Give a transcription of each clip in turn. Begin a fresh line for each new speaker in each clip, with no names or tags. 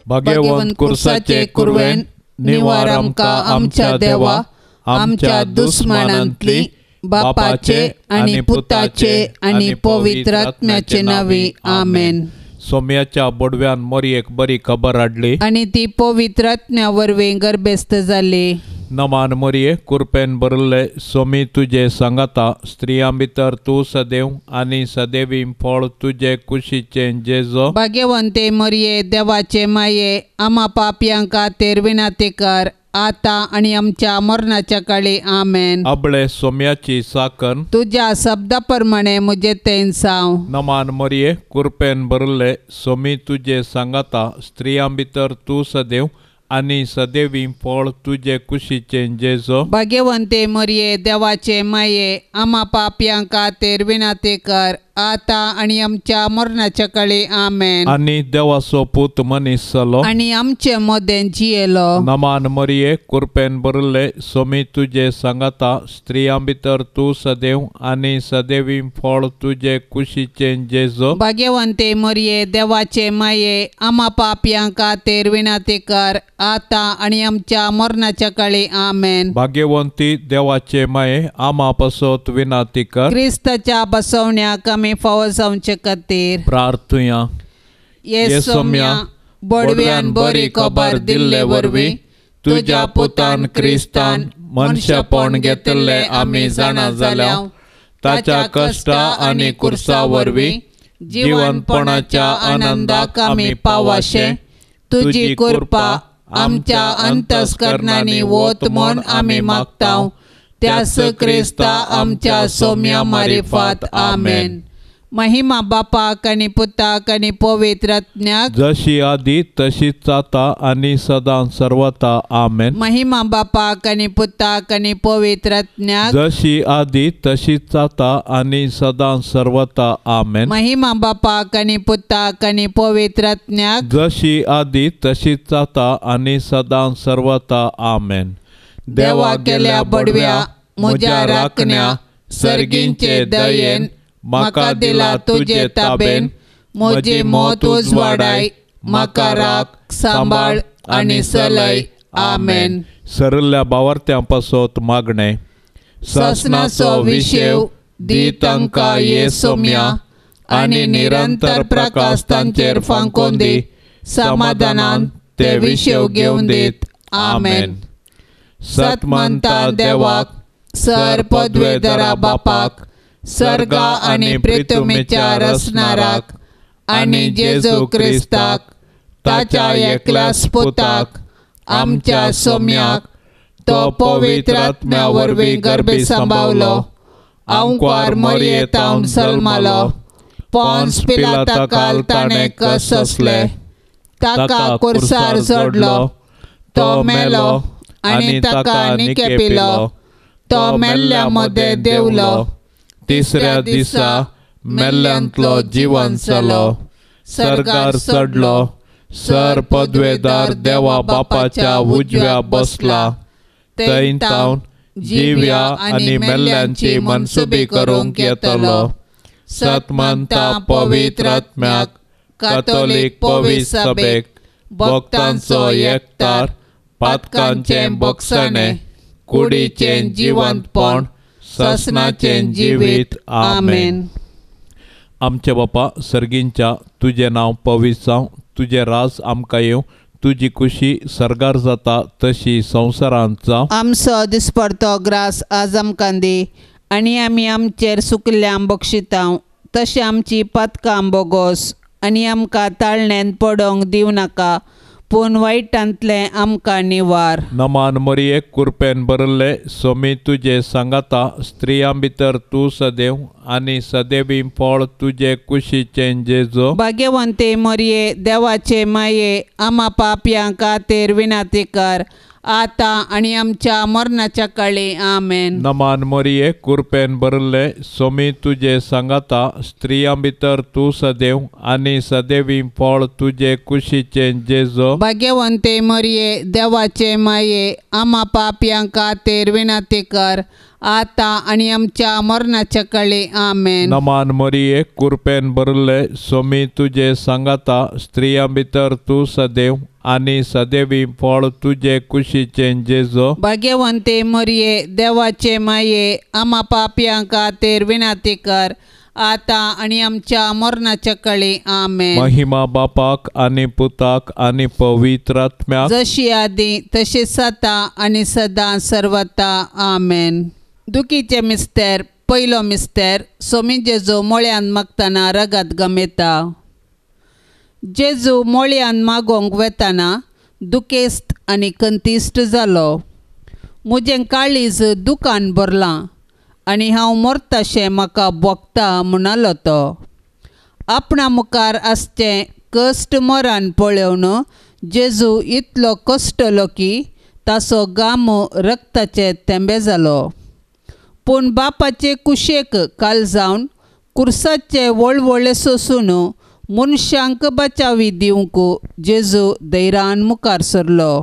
भाग्यवंत कुर्साचे कुरवेन निवार आमकां आमच्या देवा, आमच्या दुस्मनांतली बापाचे आणि पुताचे आणि पवित्र आत्म्याचे नावी आमेन.
सोम्याच्या बोडव्यान मोरयेक बरी खबर हाडली
आणि ती पवित्र आत्म्या वरवीं गर्भस्थ जाली.
नमान मोरये, कृपेन भरले सोमी तुझे सांगाता, स्त्रियां भितर तूं सदैव आनी सदैवी फळ तुझे कुशीचे जेजो.
भाग्यवंते मरिये, देवाचे माये, आम्हा पापयांक खातीर विनंती कर, आता आणि आमच्या मरणाच्या काळी आमेन.
अबळे सोम्याची साकन
तुझ्या शब्दाप्रमाणे मुझे तेन साव.
नमान मोरये, कृपेन भरले सोमी तुझे सांगाता, स्त्रियां भितर तूं सदैव आणि सदैवी फळ तुझे कुशीचे जेजो.
भाग्यवंते मरिये, देवाचे माये, आम्हा पापयांक खातीर विनंती कर, आता आणि आमच्या मरणाच्या काळी आमेन.
आणि देवाचो पूत मनीस जालो
आणि आमचे मदें जियेलो.
नमान मोरये, कृपेन भरले सोमी तुझे सांगाता, स्त्रियां भितर तूं सदैव आणि सदैवी फळ तुझे कुशीचे जेजो.
भाग्यवंते मरिये, देवाचे माये, आम्हा पापयांक खातीर विनंती कर, आता आणि आमच्या मरणाच्या काळी आमेन.
भाग्यवंती देवाचे माये, आम्हा पासत विनंती कर.
क्रिस्ताच्या बसवण्याक आमी फावो जावचे खातीर
प्रार्थुया.
येसोम्या, बोडव्यान बरी खबर दिल्ले वरवीं तुझ्या पुतान क्रिस्तान मनशापण घेतले आमी जाणा जाल्याव, ताच्या कष्टा आनी कुर्सा वरवीं जीवनपणाच्या आनंदाक आमी पावाशे. तुजी कृपा आमच्या अंतस्करणांनी वोत म्हूण आमी मागताव. त्यास क्रिस्ता आमच्या सोम्या मारिफात आमेन. महिमा बापाक आनी पुताक आनी पवित्र आत्म्याक,
जशी आदी तशीच आता आणि सदां सर्वता आमेन.
महिमा बापाक आनी पुताक आनी पवित्र आत्म्याक,
जशी आदी तशीच आता आणि सदां सर्वता आमेन.
महिमा बापाक आनी पुताक आनी पवित्र आत्म्याक,
जशी आदी तशीच आता आणि सदां सर्वता आमेन.
देवा केल्या बडव्या म्हज्या राखण्या, सर्गींचे दयेन म्हाका दिला तुजे ताबेन. म्हजी मोत उजवाडाय, म्हाका राख, सांबाळ आनी चलय. आमेन.
सरल्या बावर्त्यां पासत मागणे.
ससनाचो विशेव दी तांकां येसोम्या, आनी निरंतर प्रकाश तांचेर फांकून दी. समाधानान ते विशेव घेवन दीत. आमेन. सतमंता देवाक, सर पदवेदरा बापाक, सर्गा आनी पृथ्वीच्या रचणाराक, आनी जेजू क्रिस्ताक, ताच्या एकल्याच पुताक, आमच्या सोम्याक, तो पवित्र आत्म्या वरवीं गर्भी सांबावलो, अंकुर मरयेंतावन जल्मालो, पोन्स पिलाता काल ताणें कस सोंसले, ताका कुर्सार जोडलो, तो मेलो आनी ताका निकेपिलो, तो मेल्ल्या मदें देवलो, तिसऱ्या दिसा मेल्ल्यांतलो जिवन जालो, सर्गार चडलो, सर पदवेदार देवा बापाच्या उजव्या बसला. थंय तावन जिव्या आनी मेल्ल्यांची मनसुबी करूंक येतलो. सतमंता पवित्र आत्म्याक, कातोलीक पवित्र सभेक, भक्तांचो एकठार, पातकांचें बक्षणे, कुडीचें जिवंतपण, ससनाचें जिवीत. आमेन.
आमचे बापा सर्गींच्या, तुझे नाव पवित्र जावं, तुझे राज आमकां येवं, तुजी खुशी सर्गार जाता तशी संवसारांत जावं.
आमचो दिसपडतो ग्रास आज आमकां दी, आनी आमी आमचेर चुकल्यांक बक्षितांव, तशें आमची पथकां बोगोस, आनी आमकां ताळणेन पडोवंक दिवं नाका, पूण वायटांतलें आमकां निवार.
नमान मोरये, कृपेन भरले सोमी तुझे सांगाता, स्त्रियां भितर तूं सदैव आनी सदैवी फळ तुझे कुशीचे जेजो.
भाग्यवंते मरिये, देवाचे माये, आम्हा पापयांक खातीर विनंती कर, आता आणि आमच्या मरणाच्या काळी आमेन.
नमान मोरये, कृपेन भरले सोमी तुझे सांगाता, स्त्रियां भितर तूं सदैव आनी सदैवी फळ तुझे कुशीचे जेजो.
भाग्यवंते मरिये, देवाचे माये, आम्हा पापयांक खातीर विनंती कर, आता आणि आमच्या मरणाच्या काळी आमेन.
नमान मोरये, कृपेन भरले सोमी तुझे सांगाता, स्त्रियां भितर तूं सदैव आनी सदैवी फळ तुजे कुशीचे जेजो.
भाग्यवंते मरिये देवाचे माये आम्हा पापयांक खातीर विनंती कर आता आणि आमच्या मरणाच्या काळी आमेन.
महिमा बापाक आनी पुताक आनी पवित्र आत्म्याक
जशी आदी तशीच आता आणि सदां सर्वता आमेन. दुखीचे मिस्तेर. पयलो मिस्तेर. सोमी जेजू मोळ्यान मागतना रगत गमेता. जेजू मोळ्यान मागोंक वेताना दुखेस्त आनी कंतिश्ट जालो. म्हजें काळीज दुखान भरलां आनी हांव मरताशें म्हाका भोगता म्हणलो तो. आपणा मुखार आसचें कश्ट मरण पळोवन जेजू इतलो कश्टलो की ताचो घाम रक्ताचे थेंबे जालो. पूण बापाचे कुशेक काल जावन कुर्साचे वळवळे सोसून मनशांक बचावी दिवंक जेजू धैर्यान मुखार सरलो.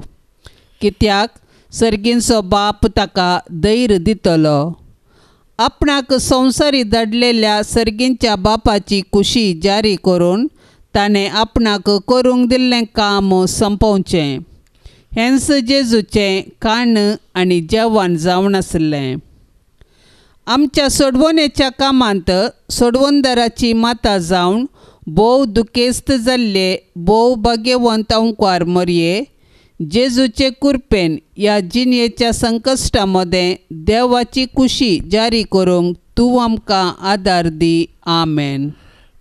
कित्याक सर्गींचो बाप ताका धैर्य दितलो. आपणाक संवसारी धाडलेल्या सर्गींच्या बापाची कुशी जारी करून ताणें आपणाक करूंक दिल्लें काम संपोवचें. हेंच जेजूचें खाण आनी जेवण जावन आसलें. आमच्या सोडवणेच्या कामांत सोडवणदाराची माता जावन भोव दुखेस्त जाल्ले भोव भाग्यवंत ओंकार मरिये जेजूचे कृपेन ह्या जिणयेच्या संकश्टा मदें देवाची कुशी जारी करूंक तूं आमकां आदार दी. आमेन.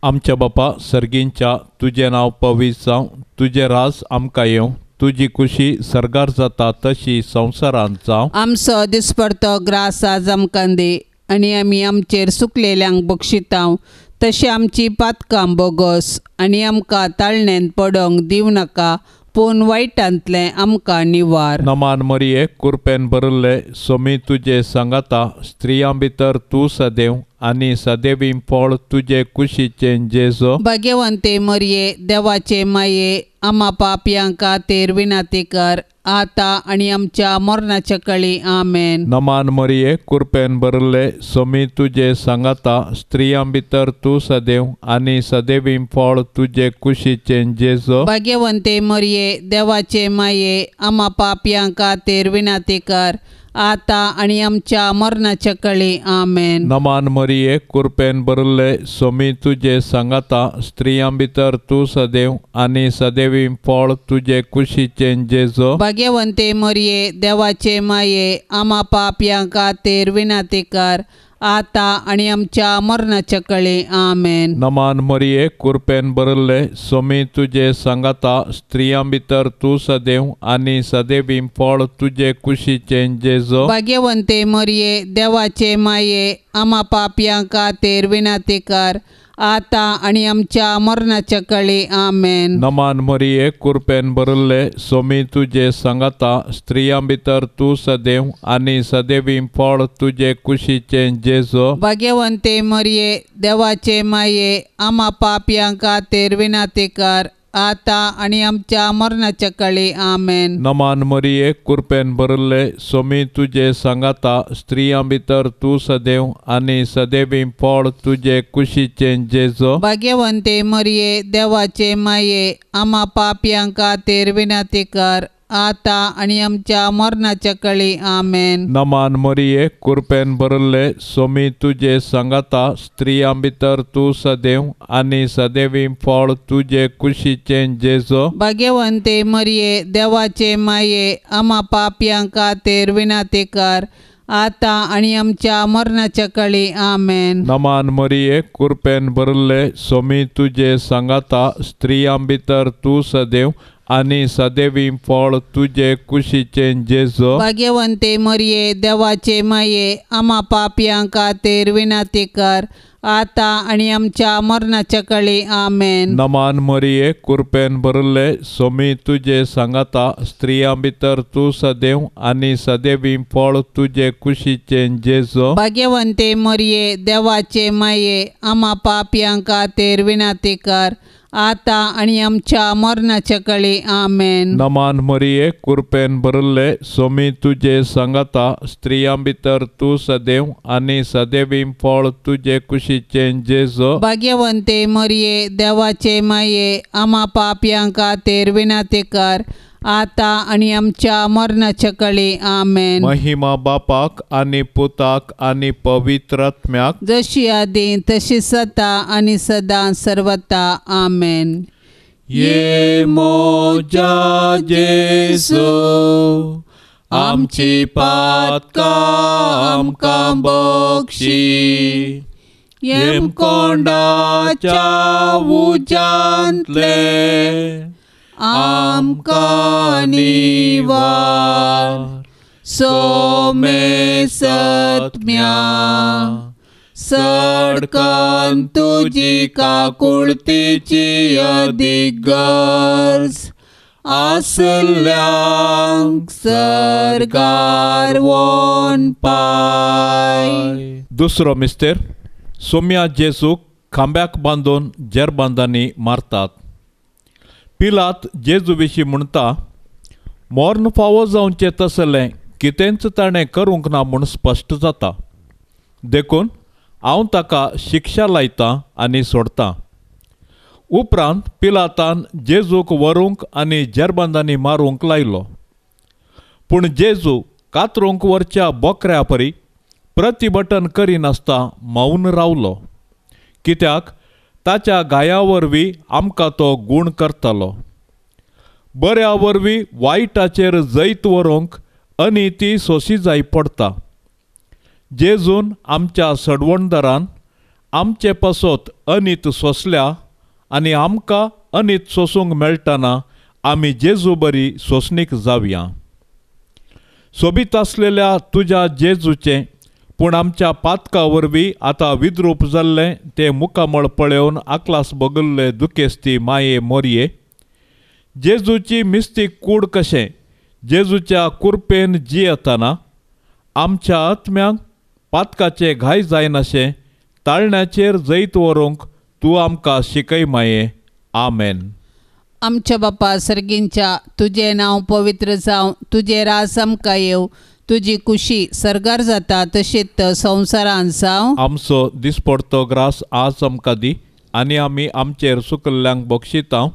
आमच्या बापा सर्गींच्या तुजें नांव पवित्र जावं. तुजें राज आमकां येवं. तुजी कुशी सर्गार जाता तशी संवसारांत जावं.
आमचो दिसपडतो ग्रास आज आमकां दी आनी आमी आमचेर सुकलेल्यांक बक्षितांव तशी आमची पातकां बोगोस आनी आमकां ताळणेन पडोंक दिवं नाका पूण वायटांतलें आमकां निवार.
नमान मरिये कृपेन भरिल्ले सोमी तुजे सांगाता स्त्रियां भितर तूं सदैव आनी सदैवी फळ तुजे कुशीचे जेजो.
भाग्यवंते मरिये देवाचे माये आम्हा पापयांक खातीर विनंती कर आता आणि आमच्या मरणाच्या काळी आमेन.
नमान मरिये कृपेन भरिल्ले सोमी तुजे सांगाता स्त्रियां भितर तूं सदैव आनी सदैवी फळ तुजे कुशीचे जेजो.
भाग्यवंते मरिये देवाचे माये आम्हा पापयांक खातीर विनंती कर आता आणि आमच्या मरणाच्या काळी आमेन.
नमान मरिये कृपेन भरिल्ले सोमी तुजे सांगाता स्त्रियां भितर तूं सदैव आनी सदैवी फळ तुजे कुशीचे जेजो.
भाग्यवंते मरिये देवाचे माये आम्हा पापयांक खातीर विनंती कर आता आणि आमच्या मरणाच्या काळी आमेन.
नमान मरिये कृपेन भरिल्ले सोमी तुजे सांगाता स्त्रियां भितर तूं सदैव आनी सदैवी फळ तुजे कुशीचे जेजो.
भाग्यवंते मरिये देवाचे माये आम्हा पापयांक खातीर विनंती कर आता आणि आमच्या मरणाच्या काळी आमेन.
नमान मरिये कृपेन भरिल्ले सोमी तुजे सांगाता स्त्रियां भितर तूं सदैव आनी सदैवी फळ तुजे कुशीचे जेजो.
भाग्यवंते मरिये देवाचे माये आम्हा पापयांक खातीर विनंती कर आता आणि आमच्या मरणाच्या काळी आमेन.
नमान मरिये कृपेन भरिल्ले सोमी तुजे सांगाता स्त्रियां भितर तूं सदैव आनी सदैवी फळ तुजे कुशीचे जेजो.
भाग्यवंते मरिये देवाचे माये आम्हा पापयांक खातीर विनंती कर आता आणि आमच्या मरणाच्या काळी आमेन.
नमान मरिये कृपेन भरिल्ले सोमी तुजे सांगाता स्त्रियां भितर तूं सदैव आनी सदैवी फळ तुजे कुशीचे जेजो.
भाग्यवंते मरिये देवाचे माये आम्हा पापयांक खातीर विनंती कर आता आणि आमच्या मरणाच्या काळी आमेन.
नमान मरिये कृपेन भरिल्ले सोमी तुजे सांगाता स्त्रियां भितर तूं सदैव आनी सदैवी फळ तुजे कुशीचे जेजो.
भाग्यवंते मरिये देवाचे माये आम्हा पापयांक खातीर विनंती कर आता आणि आमच्या मरणाच्या काळी आमेन.
नमान मरिये कृपेन भरिल्ले सोमी तुजे सांगाता स्त्रियां भितर तूं सदैव आनी सदैवी फळ तुजे कुशीचे जेजो.
भाग्यवंते मरिये देवाचे माये आम्हा पापयांक खातीर विनंती कर आता आणि आमच्या मरणाच्या काळी आमेन.
नमान मरिये कृपेन भरले सोमी तुझे सांगाता स्त्रियां भितर तू सदैव आणि सदैवीं फळ तुझे कुशीचे जेजो.
भाग्यवंते मरिये देवाचे माये आम्हा पापयांक खातीर विनंती कर आता आणि आमच्या मरणाच्या काळी आमेन.
महिमा बापाक आणि पुताक आणि पवित्रात्म्याक
जशी आदी तशी सता आणि सदां सर्वता आमेन.
ये मोजा जेसू आमची पातकां आमकां बक्षी. येम कोंडाच्या उजांतले आमकां निवार. सोमे सत्म्या सडकन तुजी काकुळतीची अदीक गरज. आसल्यांक सरकार वोन पाय. दुसरो मिस्तेर सोम्या जेजूक खांब्याक बांदून जेरबांदांनी मारतात. पिलात जेजू विशीं म्हणटा मोर्न फावो जावचें तसलें कितेंच ताणें करूंक ना म्हूण स्पश्ट जाता. देखून हांव ताका शिक्षा लायतां आनी सोडटां. उपरांत पिलातान जेजूक व्हरूंक आनी जेरबांदांनी मारूंक लायलो. पूण जेजू कातरूंक व्हरच्या बोकऱ्या परी प्रतिभटन करिनासता मौन रावलो. कित्याक ताच्या गाया वरवीं आमकां तो गूण करतलो. बऱ्या वरवीं वायटाचेर जैत व्हरूंक अनिती सोंसी जाय पडटा. जेजून आमच्या सडवणदारान आमचे पासत अनीत सोंसल्या आनी आमकां अनीत सोंसूंक मेळटना आमी जेजू बरी सोंसणीक जावया. सोबीत आसलेल्या तुज्या जेजूचें पूण आमच्या पातका वरवीं आतां विद्रूप जाल्लें तें मुखामळ पळोवन आकलास बगल्ले दुखेस्ती माये मोरये. जेजूची मिस्तीक कूड कशें जेजूच्या कुरपेन जियेतना आमच्या आत्म्यांक पातकाचे घाय जायनाशें ताळण्याचेर जैत व्हरूंक तूं आमकां शिकय माये. आमेन.
आमच्या बापा सर्गींच्या तुझे नांव पवित्र जावं. तुझे रास आमकां येवं. तुजी कुशी सरगार जाता तशीच संवसारांत जावं.
आमचो दिसपडतो ग्रास आज आमकां दी आनी आमी आमचेर सुकल्ल्यांक बक्षितांव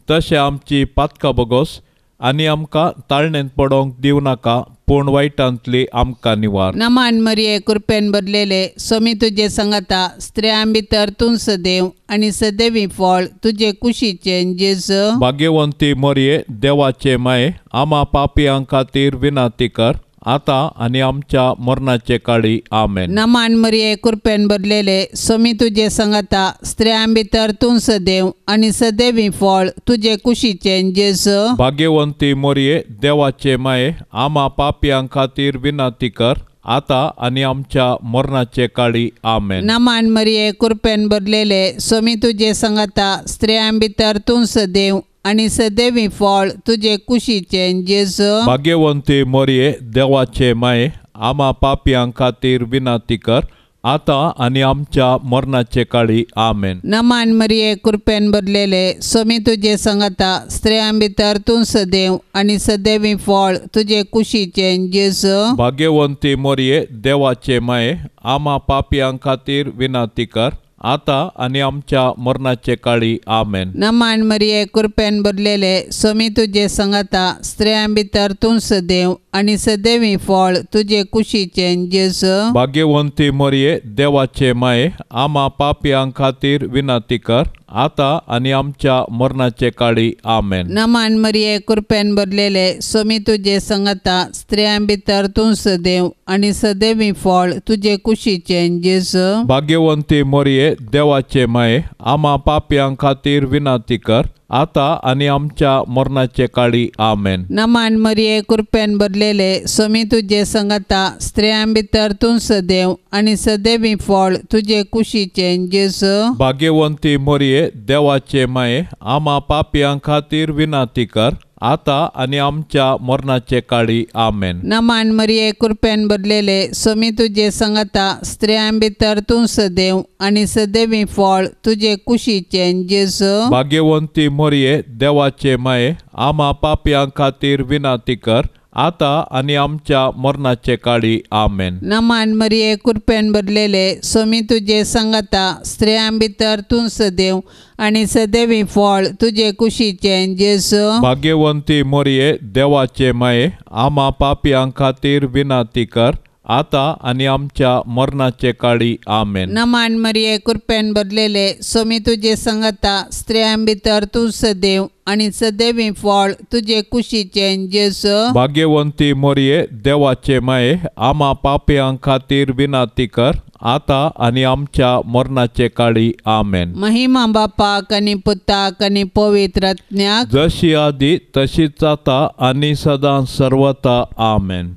तशें आमची पातकां बगोस आनी आमकां ताळणेंत पडोंक दिवं नाका पूण वायटांतली आमकां निवार.
नमान मरिये कृपेन भरलेले सोमी तुजे सांगाता स्त्रियां भितर तूं सदैव आनी सदैवी फळ तुजे कुशीचे जेजू.
भाग्यवंती मोरये देवाचे माये आम्हा पापयांक खातीर विनंती कर आता आनी आमच्या मरणाचे काळी आमेन.
नमान मरिये कृपेन भरलेले सोमी तुजे सांगाता स्त्रियां भितर तूं सदैव आनी सदैवी फळ तुजे कुशीचे जेजू.
भाग्यवंती मोरये देवाचे माये आम्हा पापयांक खातीर विनंती कर आता आनी आमच्या मरणाचे काळी आमेन.
नमान मरिये कृपेन भरलेले सोमी तुजे सांगाता स्त्रियां भितर तूं सदैव आनी सदैवी फळ तुजे कुशीचे जेजू.
भाग्यवंती मोरये देवाचे माये आम्हा पापयांक खातीर विनंती कर आता आनी आमच्या मरणाचे काळी आमेन.
नमान मरिये कृपेन भरलेले सोमी तुजे सांगाता स्त्रियां भितर तूं सदैव आनी सदैवी फळ तुजे कुशीचे जेजू.
भाग्यवंती मोरये देवाचे माये आम्हा पापयांक खातीर विनंती कर आता आनी आमच्या मरणाचे काळी आमेन.
नमान मरिये कृपेन भरलेले सोमी तुजे सांगाता स्त्रियां भितर तूं सदैव आनी सदैवी फळ तुजे कुशीचे जेजू.
भाग्यवंती मोरये देवाचे माये आम्हा पापयांक खातीर विनंती कर आता आनी आमच्या मरणाचे काळी आमेन.
नमान मरिये कृपेन भरलेले सोमी तुजे सांगाता स्त्रियां भितर तूं सदैव आनी सदैवी फळ तुजे कुशीचे जेजू.
भाग्यवंती मोरये देवाचे माये आम्हा पापयांक खातीर विनंती कर आता आनी आमच्या मरणाचे काळी आमेन.
नमान मरिये कृपेन भरलेले सोमी तुजे सांगाता स्त्रियां भितर तूं सदैव आनी सदैवी फळ तुजे कुशीचे जेजू.
भाग्यवंती मोरये देवाचे माये आम्हा पापयांक खातीर विनंती कर आता आणि आमच्या मरणाचे काळी आमेन.
नमान मरिये कृपेन भरलेले सोमी तुझे संगता स्त्रियां भितर तूं सदैव आणि सदैवी फळ तुझे कुशीचे जेजू.
भाग्यवंती मरिये देवाचे माये आम्हा पापयां खातीर विनाती कर आता आणि आमच्या मरणाचे काळी आमेन.
नमान मरिये कृपेन भरलेले सोमी तुझे संगता स्त्रियां भितर तूं सदैव आणि सदैवी फळ तुझे कुशीचे जेजू.
भाग्यवंती मरिये देवाचे माये आम्हा पापयां खातीर विनाती कर आता आणि आमच्या मरणाचे काळी आमेन.
नमान मरिये कृपेन भरलेले सोमी तुझे संगता स्त्रियां भितर तूं सदैव आणि सदैवी फळ तुझे कुशीचे जेजू.
भाग्यवंती मरिये देवाचे माये आम्हा पापयां खातीर विनाती कर आता आणि आमच्या मरणाचे काळी आमेन.
महिमा बापाक आणि पुताक आणि पवित्र आत्म्याक
जशी आधी तशीच आता आणि सदां सर्वता आमेन.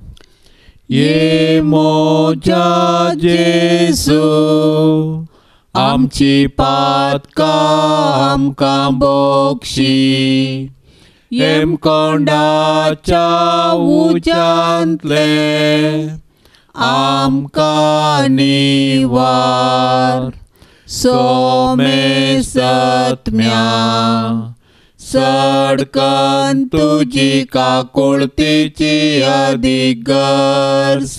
ये मोजा जेसू आमची पातकां आमकां बोगशी एम कोंडाच्या उज्यांतले आमकां निवार सोमे सत्म्या सडकन तुजी काकुळतेची अधिगर्ज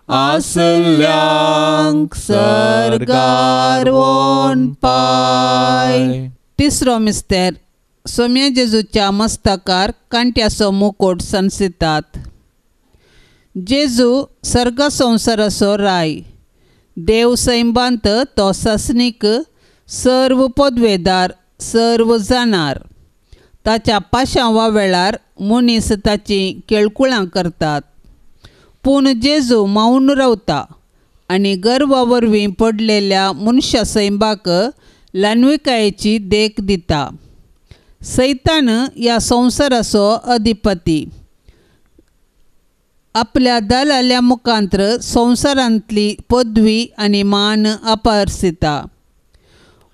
आसल्यांक सरगार वोन पाय.
तिसरो मिस्तेर सोम्या जेजूच्या मस्तकार कांट्याचो मुकुट संसितात. जेजू सर्ग संवसाराचो राय देव सैमांत तो ससनीक सर्व पदवेदार सर्व जाणार. ताच्या पाशांवा वेळार मनीस ताची केळकुळां करतात. पूण जेजू मावून रावता आनी गर्वा वरवीं पडलेल्या मनशा सैमाक ल्हानविकायेची देख दिता. सैतान ह्या संवसाराचो अधिपती आपल्या दलाल्या मुखांत्र संवसारांतली पदवी आनी मान आपारसिता.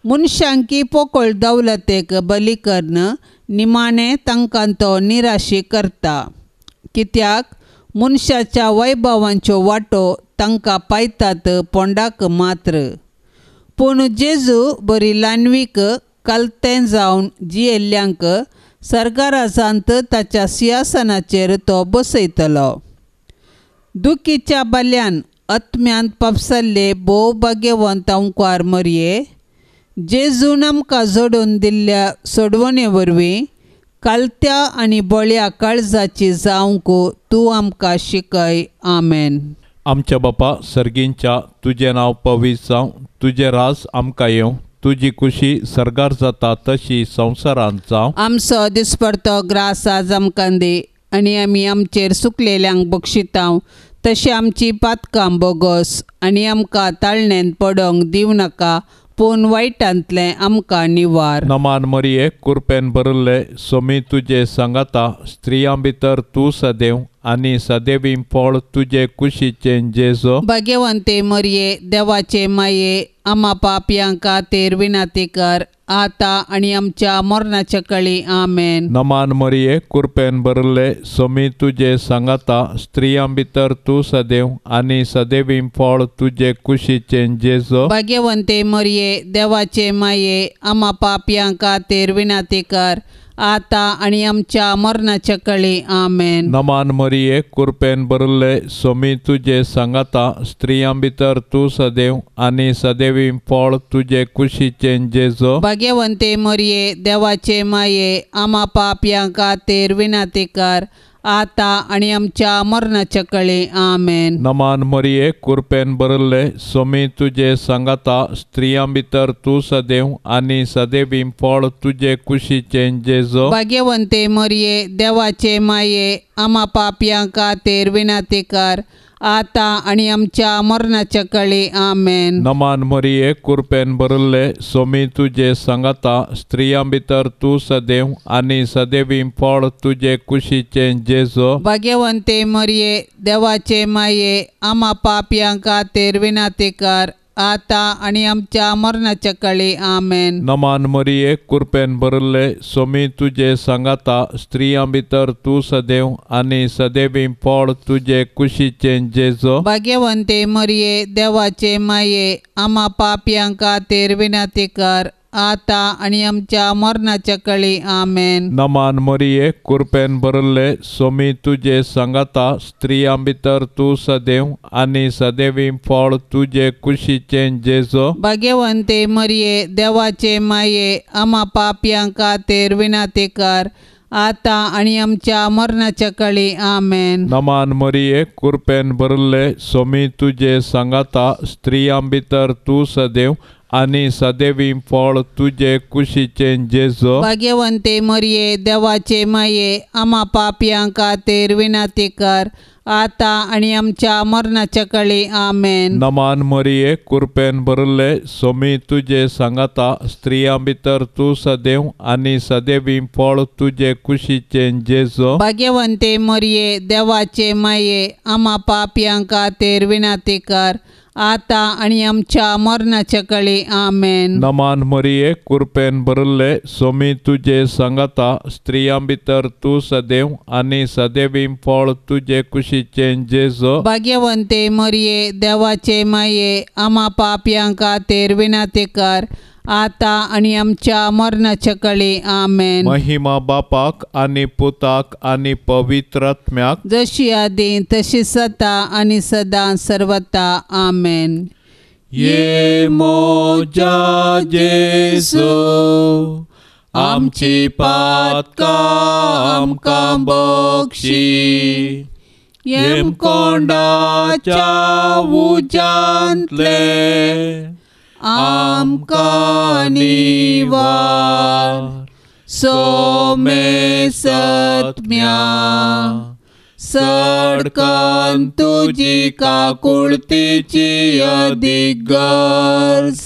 मनशांकी पोकळ दौलतेक बली कर्ण निमाणें तांकां तो निराशी करता. कित्याक मनशाच्या वैभवांच्यो वाटो तांकां पायतात पोंडाक मात्र. पूण जेजू बरी ल्हानवीक कालतें जावन जियेल्ल्यांक सर्गाराजांत ताच्या सिंहासनाचेर तो बसयतलो. दुखीच्या बाल्यान आत्म्यांत पापसल्ले भोव भाग्यवंत ओंकार मरिये जेजून आमकां जोडून दिल्ल्या सोडवणे वरवीं कालत्या आनी बळ्या काळजाची जावंक तूं आमकां शिकय. आमेन.
आमच्या बापा सर्गींच्या तुझे नांव पवित्र जावं तुझे राज आमकां येवं तुजी खुशी सर्गार जाता तशी संवसारांत जावं.
आमचो दिसपडतो ग्रास आज आमकां दी आनी आमी आमचेर सुकलेल्यांक बक्षितांव तशी आमची पातकां बोगोस आनी आमकां ताळणेन पडोंक दिवं नाका पूण वायटांतले आमकां निवार.
नमान मरिये कृपेन भरले सोमी तुजे सांगाता स्त्रियां भितर तूं सदैव आनी सदैवी फळ तुजे कुशीचे जेजू.
भाग्यवंते मरिये देवाचे माये आम्हा पापयां खातीर विनाती कर आता आनी आमच्या मरणाच्या काळी आमेन.
नमान मरिये कृपेन भरले सोमी तुजे सांगाता स्त्रियां भितर तूं सदैव आनी सदैवी फळ तुजे कुशीचे जेजू.
भाग्यवंते मरिये देवाचे माये आम्हा पापयां खातीर विनाती कर आता आनी आमच्या मरणाच्या काळी आमेन.
नमान मरिये कृपेन भरले सोमी तुजे सांगाता स्त्रियां भितर तूं सदैव आनी सदैवी फळ तुजे कुशीचे जेजू.
भाग्यवंते मरिये देवाचे माये आम्हा पापयां खातीर विनाती कर आता आनी आमच्या मरणाच्या काळी आमेन.
नमान मरिये कृपेन भरले सोमी तुजे सांगाता स्त्रियां भितर तूं सदैव आनी सदैवी फळ तुजे कुशीचे जेजू.
भाग्यवंते मरिये देवाचे माये आम्हा पापयां खातीर विनाती कर आता आनी आमच्या मरणाच्या काळी आमेन.
नमान मरिये कृपेन भरले सोमी तुजे सांगाता स्त्रियां भितर तूं सदैव आनी सदैवी फळ तुजे कुशीचे जेजू.
भाग्यवंते मरिये देवाचे माये आम्हा पापयां खातीर विनाती कर आता आणि आमच्या मरणाच्या काळी आमेन.
नमान मरिये कृपेन भरले स्वामी तुझे सांगाता स्त्रियां भितर तू सदैव आणि सदैवी फळ तुझे कुशीचे जेजो.
भाग्यवंते मरिये देवाचे माये आम्हा पापयांका तेर विनंती कर आता आणि आमच्या मरणाच्या काळी आमेन.
नमान मरिये कृपेन भरले स्वामी तुझे सांगाता स्त्रियां भितर तू सदैव आणि सदैवी फळ तुझे कुशीचे जेजो.
भाग्यवंते मरिये देवाचे माये आम्हा पापयांका तेर विनंती कर आता आणि आमच्या मरणाच्या काळी आमेन.
नमान मरिये कृपेन भरले स्वामी तुझे सांगाता स्त्रियां भितर तू सदैव आणि सदैवी फळ तुझे कुशीचे जेजो.
भाग्यवंते मरिये देवाचे माये आम्हा पापयांका तेर विनंती कर आता आणि आमच्या मरणाच्या काळी आमेन.
नमान मरिये कृपेन भरले स्वामी तुझे सांगाता स्त्रियां भितर तू सदैव आणि सदैवी फळ तुझे कुशीचे जेजो.
भाग्यवंते मरिये देवाचे माये आम्हा पापयांका तेर विनंती कर आता आणि आमच्या मरणाच्या काळी आमेन.
नमान मरिये कृपेन भरले स्वामी तुझे सांगाता स्त्रियां भितर तू सदैव आणि सदैवी फळ तुझे कुशीचे जेजो.
भाग्यवंते मरिये देवाचे माये आम्हा पापयांका तेर विनंती कर आता आणि आमच्या मरणाच्या काळी आमेन.
महिमा बापाक आणि पुताक आणि पवित्रात्म्याक
जशी आदी तशी सता आणि सदा सर्वता आमेन.
ये मोजा जेसू आमची पातका आमकां बक्षी येम कोंडाच्या उजांतले आमकां निवार
सोमे सत्म्या सडकन तुजी काकुळतीची अदीक गरज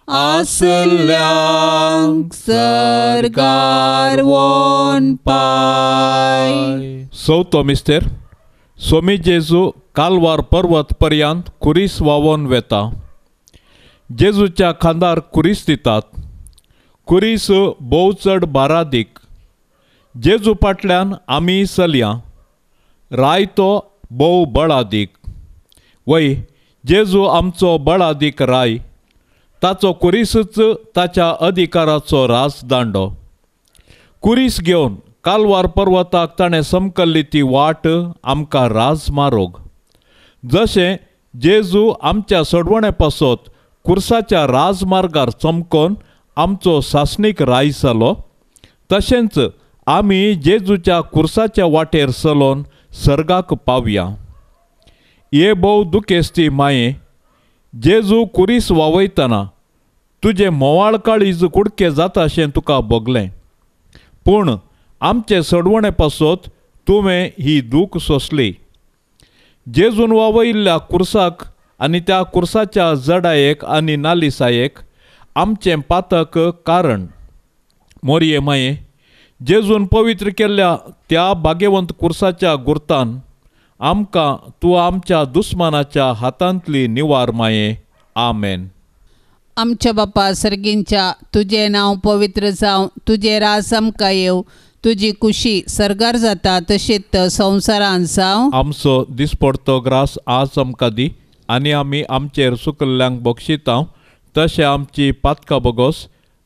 आसल्यांक सरकार वोन पाय.
चवथो मिस्तेर स्वामी जेजू कालवार पर्वत पर्यंत कुरीस वावोन वेता. जेजूच्या खांदार कुरीस दितात. कुरीस भोव चड बारादीक. जेजू फाटल्यान आमी चलया रायतो भोव बळादीक. वय जेजू आमचो बळादीक राय ताचो कुरीसच ताच्या अधिकाराचो रास दांडो. कुरीस घेवन कालवार पर्वताक ताणें समकल्ली ती वाट आमकां राज मारोग. जशें जेजू आमच्या सडवणे पासत कुर्साच्या राजमार्गार चमकोन आमचो सासणीक राय जालो तशेंच आमी जेजूच्या कुर्साच्या वाटेर चलोन सर्गाक पावया. हे भोव दुखेस्ती माये जेजू कुरीस वावयतना तुजे मोवाळ काळीज कुडके जाता अशें तुका भोगलें. पूण आमचे सडवणे पासत तुवें ही दूख सोंसली. जेजून वावयल्ल्या कुर्साक आनी त्या कुर्साच्या जडायेक आनी नालिसायेक आमचें पातक कारण. मोरये माये जेजून पवित्र केल्ल्या त्या भाग्यवंत कुर्साच्या गुर्तान आमकां तूं आमच्या दुस्मानाच्या हातांतली निवार माये. आमेन.
आमच्या बापा सर्गींच्या तुझे नांव पवित्र जावं तुझे रास आमकां येव तुजी कुशी सरगार जाता तशीच संवसारांत जावं.
आमचो दिसपडतो ग्रास आज आमकां दी आनी आमी आमचेर चुकल्ल्यांक बक्षिता तशें आमची पातकां बोगोस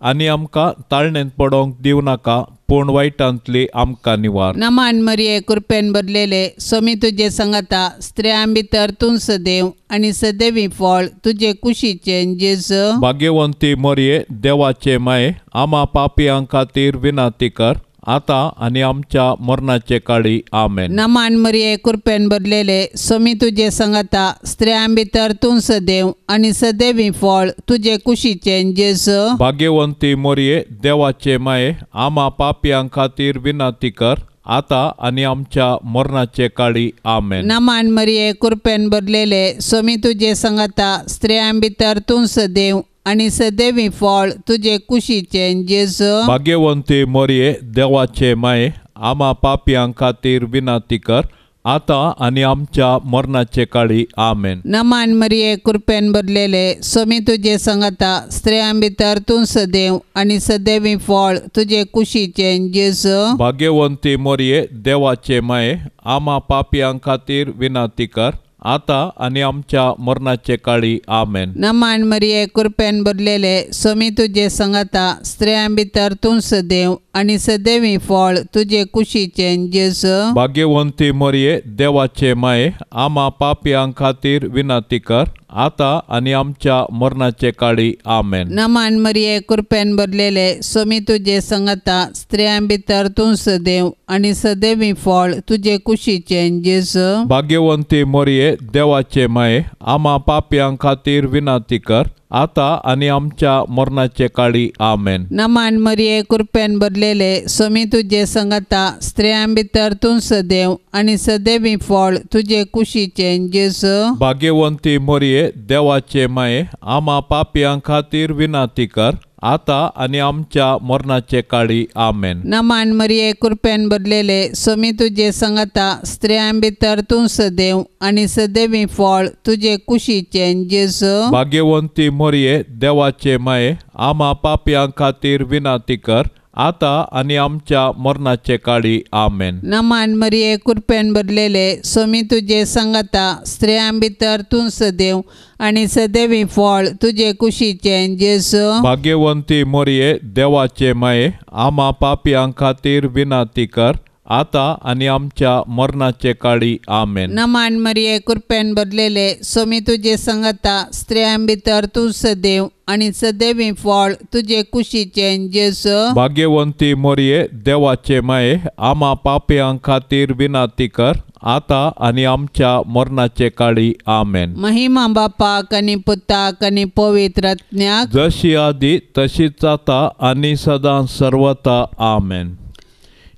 आनी आमकां ताळणेंत पडोंक दिवं नाका पूण वायटांतली आमकां निवार.
नमान मरिये कृपेन भरलेले स्वामी तुजे सांगाता स्त्रियां भितर तूं सदैव आनी सदैवी फळ तुजे कुशीचे जेजू.
भाग्यवंती मरिये देवाचे माये आम्हा पापयां खातीर विनंती कर आता आनी आमच्या मरणाचे काळी. आमेन.
नमान मरिये कृपेन भरलेले स्वामी तुजे सांगाता स्त्रियां भितर तूं सदैव आनी सदैवी फळ तुजे कुशीचे जेजू.
भाग्यवंती मरिये देवाचे माये आम्हा पापयां खातीर विनंती कर आता आनी आमच्या मरणाचे काळी. आमेन.
नमान मरिये कृपेन भरलेले स्वामी तुजे सांगाता स्त्रियां भितर तूं सदैव आनी सदैवी फळ तुजे कुशीचे जेजू.
भाग्यवंती मरिये देवाचे माये आम्हा पापयां खातीर विनंती कर आता आणि आमच्या मरणाचे काळी आमेन.
नमान मरिये कृपेन भरलेले स्वामी तुझे संगता स्त्रियां भितर तूं सदैव आणि सदैवी फळ तुझे कुशीचे जेजू.
भाग्यवंती मोरये देवाचे माये आम्हा पापियां खातीर विनंती कर आता आणि आमच्या मरणाचे काळी आमेन.
नमान मरिये कृपेन भरलेले स्वामी तुझे संगता स्त्रियां भितर तूं सदैव आणि सदैवी फळ तुझे कुशीचे जेजू.
भाग्यवंती मोरये देवाचे माये आम्हा पापियां खातीर विनंती कर आता आणि आमच्या मरणाचे काळी आमेन.
नमान मरिये कृपेन भरलेले स्वामी तुझे संगता स्त्रियां भितर तूं सदैव आणि सदैवी फळ तुझे कुशीचे जेजू.
भाग्यवंती मोरये देवाचे माये आम्हा पापियां खातीर विनंती कर आता आणि आमच्या मरणाचे काळी आमेन.
नमान मरिये कृपेन भरलेले स्वामी तुझे संगता स्त्रियां भितर तूं सदैव आणि सदैवी फळ तुझे कुशीचे जेजू.
भाग्यवंती मोरये देवाचे माये आम्हा पापियां खातीर विनंती कर आता आणि आमच्या मरणाचे काळी आमेन.
नमान मरिये कृपेन भरलेले स्वामी तुझे संगता स्त्रियां भितर तूं सदैव आणि सदैवी फळ तुझे कुशीचे जेजू.
भाग्यवंती मोरये देवाचे माये आम्हा पापियां खातीर विनंती कर आता आणि आमच्या मरणाचे काळी आमेन.
नमान मरिये कृपेन भरलेले स्वामी तुझे संगता स्त्रियां भितर तूं सदैव आणि सदैवी फळ तुझे कुशीचे जेजू.
भाग्यवंती मोरये देवाचे माये आम्हा पापियां खातीर विनंती कर आता आणि आमच्या मरणाचे काळी आमेन.
नमान मरिये कृपेन भरलेले स्वामी तुझे संगता स्त्रियां भितर तूं सदैव आणि सदैवी फळ तुझे कुशीचे जेजू.
भाग्यवंती मोरये देवाचे माये आम्हा पापियां खातीर विनंती कर आता आणि आमच्या मरणाचे काळी आमेन.
महिमा बापाक आणि पुताक आणि पवित्र आत्म्याक
जशी आदी तशीच आता आणि सदां सर्वता आमेन.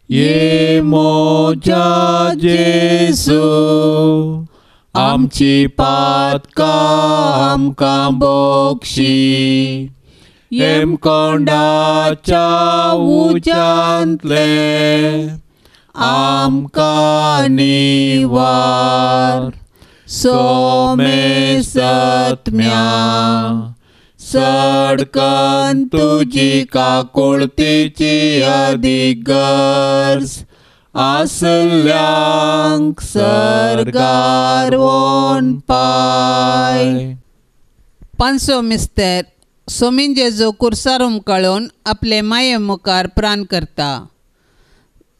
ये मोजा जेजू आमची पातकां आमकां बोक्षी हेम कोंडाच्या उज्यांतले आमकां निवार सोमे सत्म्या सडकन तुजी काकुळतीची अधिगर्ज आसल्यांक सरगार वोन पाय.
पांचवो मिस्तेर स्वामी जेजू कुर्सार उमकळून आपले माये मुखार प्राण करता.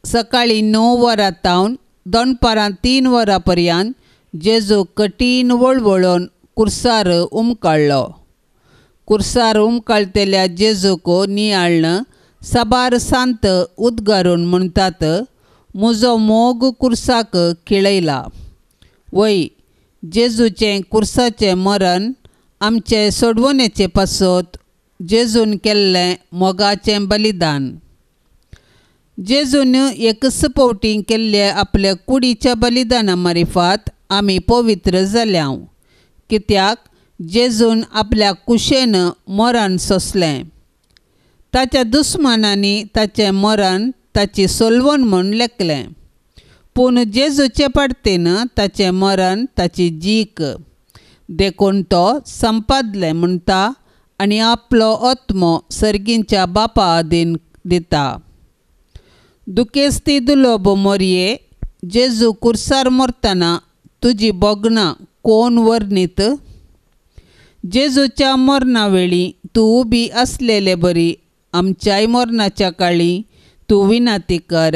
सकाळी 9 वरां तावन दनपारां 3 वरां पर्यंत जेजू कठीण वळवळोन कुर्सार उमकळ्ळो. कुर्सार उमकळतेल्या जेजूक नियाळन साबार सांत उद्गारून म्हणटात, म्हजो मोग कुर्साक खिळयला. वय जेजूचें कुर्साचें मरण आमचे सोडवणेचे पासत जेजून केल्लें मोगाचें बलिदान. जेजून एकच फावटी केल्ले आपल्या कुडीच्या बलिदाना मार्फत आमी पवित्र जाल्यां, कित्याक जेजून आपल्या कुशेन मरण सोंसलें. ताच्या दुस्मानांनी ताचें मरण ताची सोलवण म्हूण लेखलें, पूण जेजूचे पडतेन ताचें मरण ताची जीक. देखून तो संपादलें म्हणटा आनी आपलो आत्मो सर्गींच्या बापा आदीन दिता. दुखेस्ती दुलोब मोरये, जेजू कुर्सार मरतना तुजी बोगणां कोण वर्णीत? जेजूच्या मरणा वेळी तूं उबी आसलेले बरी आमच्याय मरणाच्या काळी तूं विनंती कर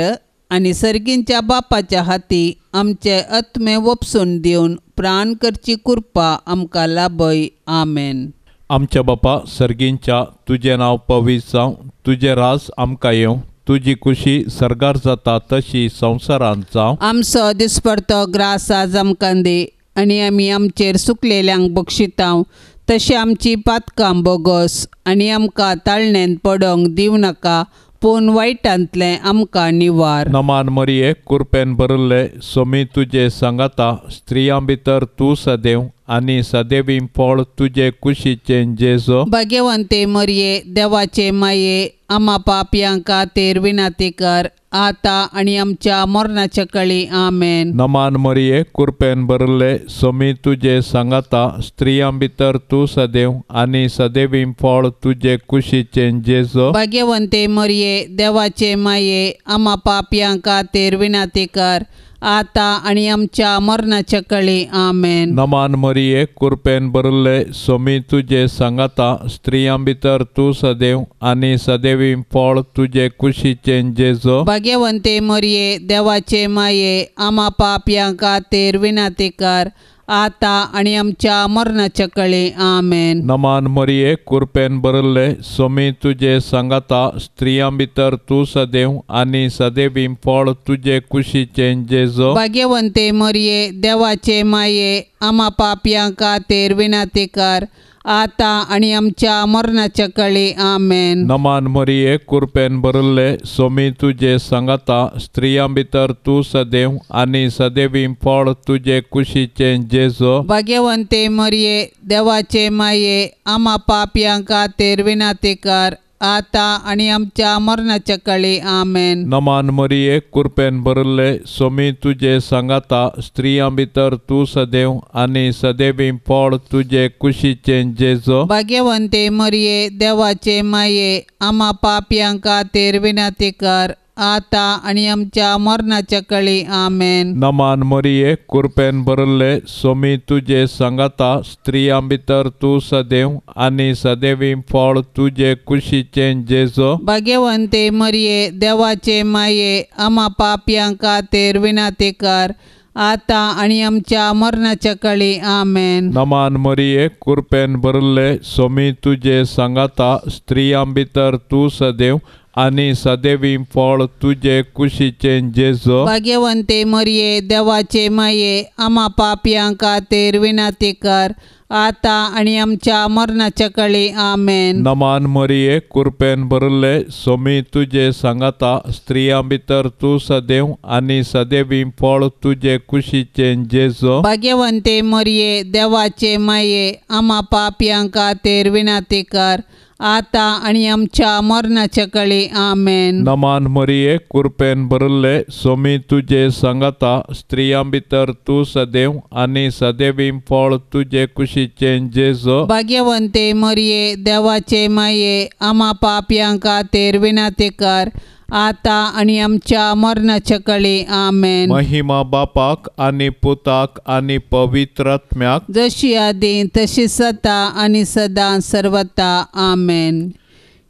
आनी सर्गींच्या बापाच्या हाती आमचे आत्मे वपसून दिवन प्राण करची कृपा आमकां लाभय. आमेन.
आमच्या बापा सर्गींच्या तुझें नांव पवित्र जावं, तुझें राज आमकां येवं, तुजी खुशी सर्गार जाता तशी संवसारांत जावं.
आमचो दिसपडतो ग्रास आज आमकां दी आनी आमी आमचेर सुकलेल्यांक बक्षितांव, तशी आमची पातकां बोगोस आनी आमकां ताळणेंत पडोंक दिवं नाका, पूण वायटांतलें आमकां निवार.
नमान मरिये कृपेन भरिल्ले स्वामी तुजे सांगाता स्त्रियां भितर तूं सदैव आनी सदैवी फळ तुजे कुशीचें जेजू.
भाग्यवंते मरिये देवाचे माये आम्हा पापयां खातीर विनंती कर आता आणि आमच्या मरणाच्या काळी आमेन.
नमान मरिये कृपेन भरले सोमी तुझे सांगाता स्त्रियां भितर तू सदैव आणि सदैवीं फळ तुझे कुशीचे जेजो.
भाग्यवंते मरिये देवाचे माये आम्हा पापयांका तेर विनाती कर आता आणि आमच्या मरणाच्या काळी आमेन.
नमान मरिये कृपेन भरले सोमी तुझे सांगाता स्त्रियां भितर तू सदैव आणि सदैवीं फळ तुझे कुशीचे जेजो.
भाग्यवंते मरिये देवाचे माये आम्हा पापयांका तेर विनाती कर आता आणि आमच्या मरणाच्या काळी आमेन.
नमान मरिये कृपेन भरले सोमी तुझे सांगाता स्त्रियां भितर तू सदैव आणि सदैवीं फळ तुझे कुशीचे जेजो.
भाग्यवंते मरिये देवाचे माये आम्हा पापयांका तेर विनाती कर आता आणि आमच्या मरणाच्या काळी आमेन.
नमान मरिये कृपेन भरले सोमी तुझे सांगाता स्त्रियां भितर तू सदैव आणि सदैवीं फळ तुझे कुशीचे जेजो.
भाग्यवंते मरिये देवाचे माये आम्हा पापयांका तेर विनाती कर आता आणि आमच्या मरणाच्या काळी आमेन.
नमान मरिये कृपेन भरले सोमी तुझे सांगाता स्त्रियां भितर तू सदैव आणि सदैवीं फळ तुझे कुशीचे जेजो.
भाग्यवंते मरिये देवाचे माये आम्हा पापयांका तेर विनाती कर आता आणि आमच्या मरणाच्या काळी आमेन.
नमान मरिये कृपेन भरले सोमी तुझे सांगाता स्त्रियां भितर तू सदैव आणि सदैवीं फळ तुझे कुशीचे जेजो.
भाग्यवंते मरिये देवाचे माये आम्हा पापयांका तेर विनाती कर आता आणि आमच्या मरणाच्या काळी आमेन.
नमान मरिये कृपेन भरले सोमी तुझे सांगाता स्त्रियां भितर तू सदैव आणि सदैवीं फळ तुझे कुशीचे जेजो.
भाग्यवंते मरिये देवाचे माये आम्हा पापयांका तेर विनाती कर आता आणि आमच्या मरणाच्या काळी आमेन.
नमान मरिये कृपेन भरले सोमी तुझे सांगाता स्त्रियां भितर तू सदैव आणि सदैवीं फळ तुझे कुशीचे जेजो.
भाग्यवंते मरिये देवाचे माये आम्हा पापयांका तेर विनाती कर आता आणि आमच्या मरणाच्या काळी आमेन.
नमान मरिये कृपेन भरले सोमी तुझे सांगाता स्त्रियां भितर तू सदैव आणि सदैवीं फळ तुझे कुशीचे जेजो.
भाग्यवंते मरिये देवाचे माये आम्हा पापयांका तेर विनाती कर आता आणि आमच्या मरणाच्या काळी आमेन.
महिमा बापाक आणि पुताक आणि पवित्रात्म्याक
जशी आदी तशी सता आणि सदा सर्वता आमेन.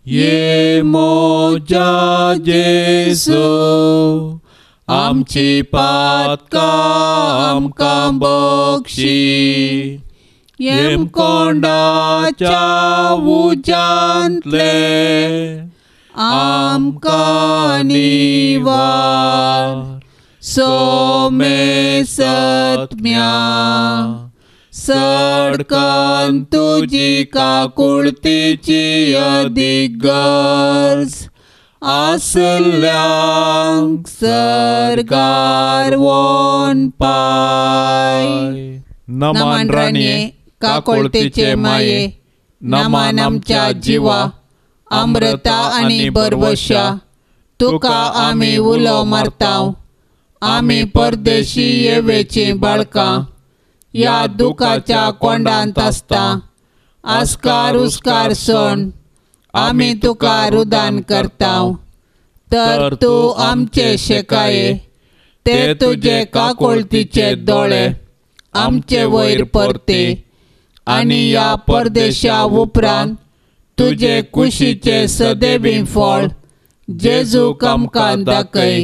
ये मोजा जेसू आमची पातका आमकां बक्षी येम कोंडाच्या उजांतले आमकां निवार सोमे सत्म्या सडकन तुजी काकुळतीची अदीक गरज आसल्यांक सरकार वोन पाय. नमान राणये काकुळतीचे माये नमान आमच्या जिवा अमृता आणि बरवशा तुका आमी उलो मारताव. आमी परदेशी येवेची बाळकां या दुखाच्या कोंडांत आसता. आस्कार उस्कार सण आमी तुका रुदान करताव. तर तू आमचे शेकाये ते तुजे काकुळतीचे दोळे आमचे वयर परते आणि या परदेशा उपरांत तुजे कुशीचे सदैवीं फळ जेजूक आमकां दाखय.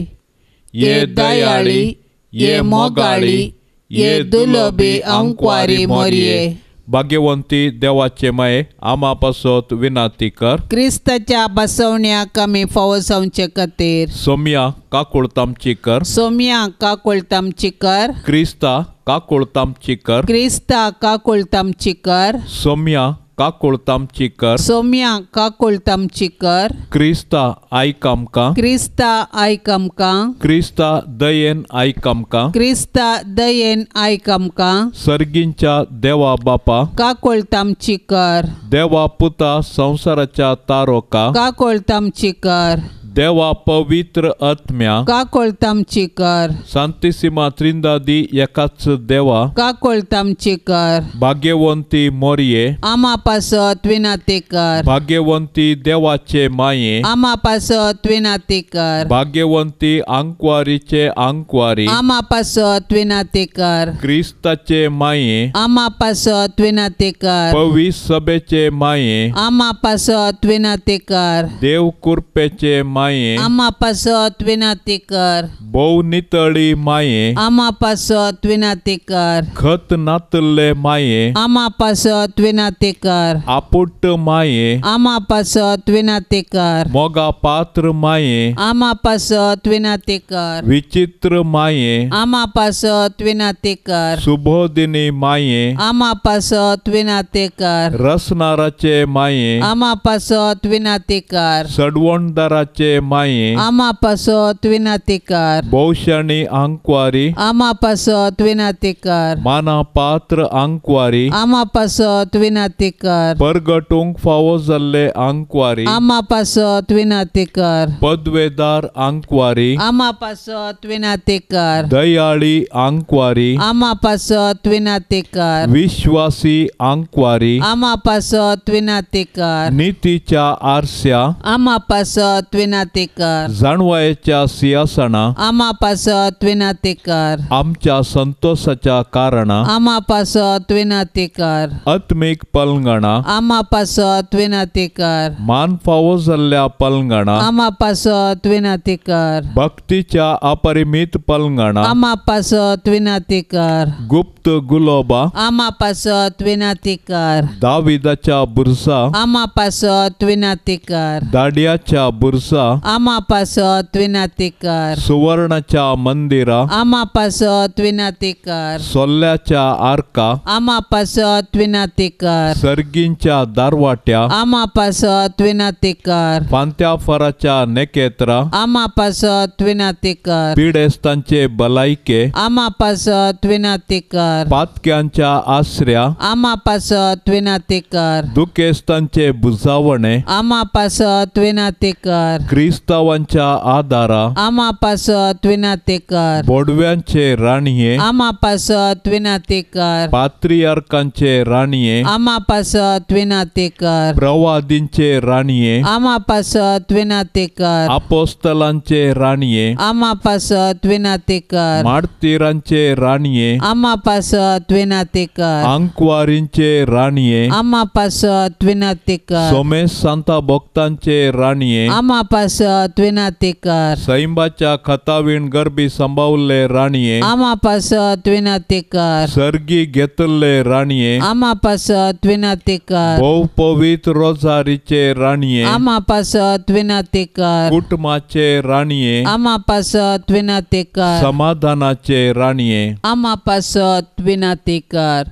ये दयाळी ये मोगाळी ये दुलोबी अंकवारी मोरये. भाग्यवंती देवाचे माये आम्हा पासत विनाती कर.
क्रिस्ताच्या बसवण्याक आमी फावो जावचे खातीर
सोम्या काकुळतामची कर.
सोम्या काकुळतामची कर.
क्रिस्ता काकुळतामची कर.
क्रिस्ता काकुळतामची कर.
सोम्या काकुळतामची कर.
सोम्या काकुळतामची कर.
क्रिस्ता आयक आमकां.
क्रिस्ता आयक आमकां.
क्रिस्ता दयेन आयक आमकां.
क्रिस्ता दयेन आयक आमकां.
सर्गींच्या देवा बापा
काकुळतामची कर.
देवा पुता संसाराच्या तारोका
काकुळतामची कर.
देवा पवित्र आत्म्या
काकोळ तामची कर,
सांतिसिमा त्रिंदादी एकाच देवा
काकोळ तामची कर.
भाग्यवंती मोरये
आमा पासत विनाते कर,
भाग्यवंती देवाचे माये
आमा पासत विनाते कर,
भाग्यवंती अंकवारीचे अंकवारी
आमा पासत विनाते कर,
क्रिस्ताचे माये
आमा पासत विनाते कर,
पवित्र सभेचे माये
आमा पासत विनाते कर,
देव कृपेचे माये
आमा पासत विनाते कर,
बहु नितळी माये
आमा पासत विनाते कर,
खत नातले माये
आमा पासत विनाते कर,
आपुट माये
आमा पासत विनाते कर,
मोगा पात्र माये
आमा पासत विनाते कर,
विचित्र माये
आमा पासत विनाते कर,
सुबोधिनी माये
आमा पासत विनाते कर,
रसनाराचे माये
आमा पासत विनाते कर,
सडवणदाराचे माये
आमा पासत विनाते कर,
बहुशाणी अंकवारी
आमा पासत विनाते कर,
माना पात्र अंकवारी
आमा पासत विनाते कर,
परगटूंक फावो जाल्ले अंकवारी
आमा पासत विनाते कर,
पदवेदार अंकवारी
आमा पासत विनाते कर,
दयाळी अंकवारी
आमा पासत विनाते कर,
विश्वासी अंकवारी
आमा पासत विनाते कर,
नीतीच्या आरस्या
आमा पासत विनाते कर,
जाणवायेच्या सिंहासना
आमा पासत विनाते कर,
आमच्या संतोषाच्या कारणा
आमा पासत विनाते कर,
आत्मिक पलंगणा
आमा पासत विनाते कर,
मान फावो जाल्ल्या पलंगणा
आमा पासत विनाते कर,
भक्तीच्या अपरिमित पलंगणा
आमा पासत विनाते कर,
गुप्त गुलोबा
आमा पासत विनाते कर,
दाविदाच्या बुरसा
आमा पासत विनाते कर,
दाडियाच्या बुरसा
आमा पासत विनाते कर,
सुवर्णाच्या मंदिरा
आमा पासत विनाते कर,
सोल्ल्याच्या आर्का
आमा पासत विनाते कर,
सर्गींच्या दारवाट्या
आमा पासत विनाते कर,
फांत्या फराच्या नेकेत्रा
आमा पासत विनाते कर,
पिडेस्तांचे बलायके
आमा पासत विनाते कर,
पातक्यांच्या आश्र्या
आमा पासत विनाते कर,
दुखेस्तांचे बुजावणे
आमा पासत विनाते कर,
क्रिस्तावांच्या आदारा
आमा पासत विनाते कर,
बोडव्यांचे राणीये
आमा पासत विनाते कर,
पात्रियार्कांचे राणीये
आमा पासत विनाते कर,
प्रवादींचे राणीये
आमा पासत विनाते कर,
अपोस्तलांचे राणीये
आमा पासत विनाते कर,
मार्तिरांचे राणीये
आमा पासत विनाते कर,
अंकवारींचे राणीये
आमा पासत विनाते कर,
सोमेश सांता भक्तांचे राणीये
आमा पासत विनाते कर,
सैंबाच्या खतावीण गरबी संभावले राणीये
आमा पासत विनाते कर,
सर्गी घेतले राणीये
आमा पासत विनाते कर,
बहु पवित्र रोजारीचे राणीये
आमा पासत विनाते कर,
कुटुंबाचे राणीये
आमा पासत विनाते कर,
समाधानाचे राणीये
आमा पासत विनाते कर.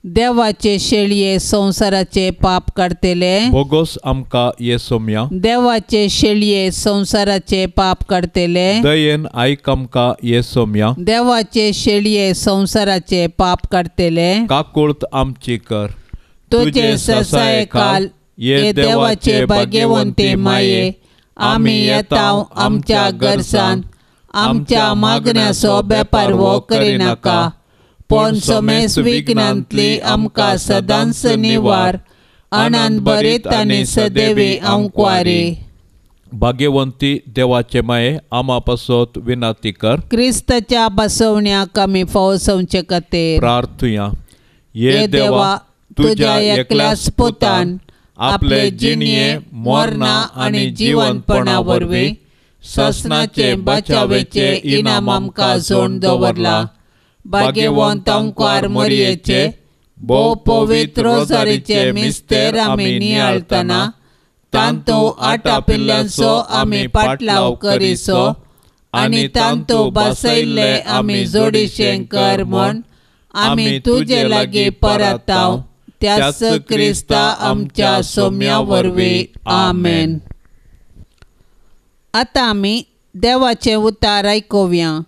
देवाचे शेळये संसाराचे पाप काढतेले,
बोगोस आमका येसोम्या
देवाचे शेळये संसाराचे पाप काढतेले,
दयेन ऐक आमका येसोम्या
देवाचे शेळये संसाराचे पाप काढतेले,
काकुळत आमची कर
तुझे ससाये काल ये देवाचे भाग्यवंते माये, आम्ही येताव आमच्या गरसान, आमच्या मागण्याचो बेपार वो करिनाका, पण सोमेस विघ्नांतली आमकां सदांच निवार, आनंद बरीत आनी सदैवी अंकवारी.
भाग्यवंती देवाचे माये आमा पासत विनाती कर
क्रिस्ताच्या बसवण्याक आमी फावो संचे खातीर
प्रार्थुया.
ये देवा तुझ्या एकल्याच पुतान आपले जिणये मोरणा आनी जिवंतपणा वरवीं ससनाचे बचावेचे इनाम आमकां जोड दवरला. भाग्यवंत अंकवार मरियेचे भोव पवित्र रोजारीचे मिस्तेर आमी नियाळतना तांतू आटा पिल्ल्यांचो आमी पाटलाव करिसो, आनी तांतू बसयल्ले आमी जोडिशें कर म्हण आमी तुजे लागीं परताव. त्याच क्रिस्ता आमच्या सोम्या वरवीं. आमेन. आतां आमी देवाचें उतार आयकुया.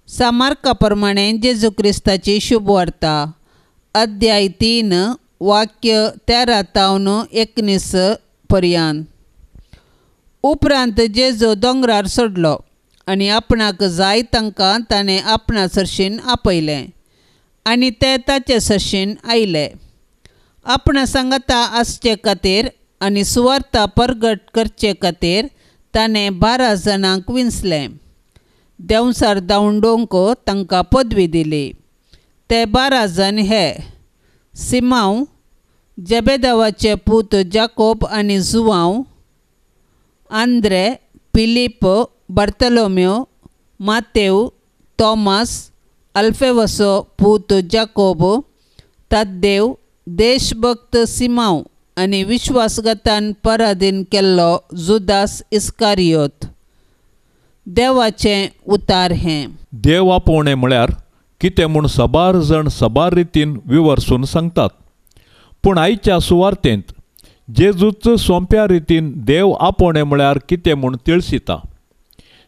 सामार्का प्रमाणे जेजू क्रिस्ताची शुभ वार्ता, अध्याय 3 वाक्य 13 तावन 19 पर्यंत. उपरांत जेजू दोंगरार सोडलो आनी आपणाक जाय तांकां ताणें आपणा सरशीन आपयलें आनी ते ताचे सरशीन आयले. आपणा सांगाता आसचे खातीर आनी सुवार्ता परगट करचे खातीर ताणें 12 जाणांक विंचलें. देंवसार धांवडोवंक तांकां पदवी दिली. ते 12 जण हे: सिमांव, जेबेदावाचे पूत जाकोब आनी जुवांव, आंद्रे, फिलीप, बार्तलोमेव, मातेव, तोमास, अल्फेवसो पूत जाकोब, ताद्देव, देशभक्त सिमांव आनी विश्वासघातान पराधीन केल्लो जुदास इस्कारियोत. देवाचें उतार हें.
देव आपोवणें म्हळ्यार कितें म्हूण सबार जण सबार रितीन विवर्सून सांगतात. पूण आयच्या सुवार्तेंत जेजूच सोंप्या रितीन देव आपोवणें म्हळ्यार कितें म्हूण तिळसिता.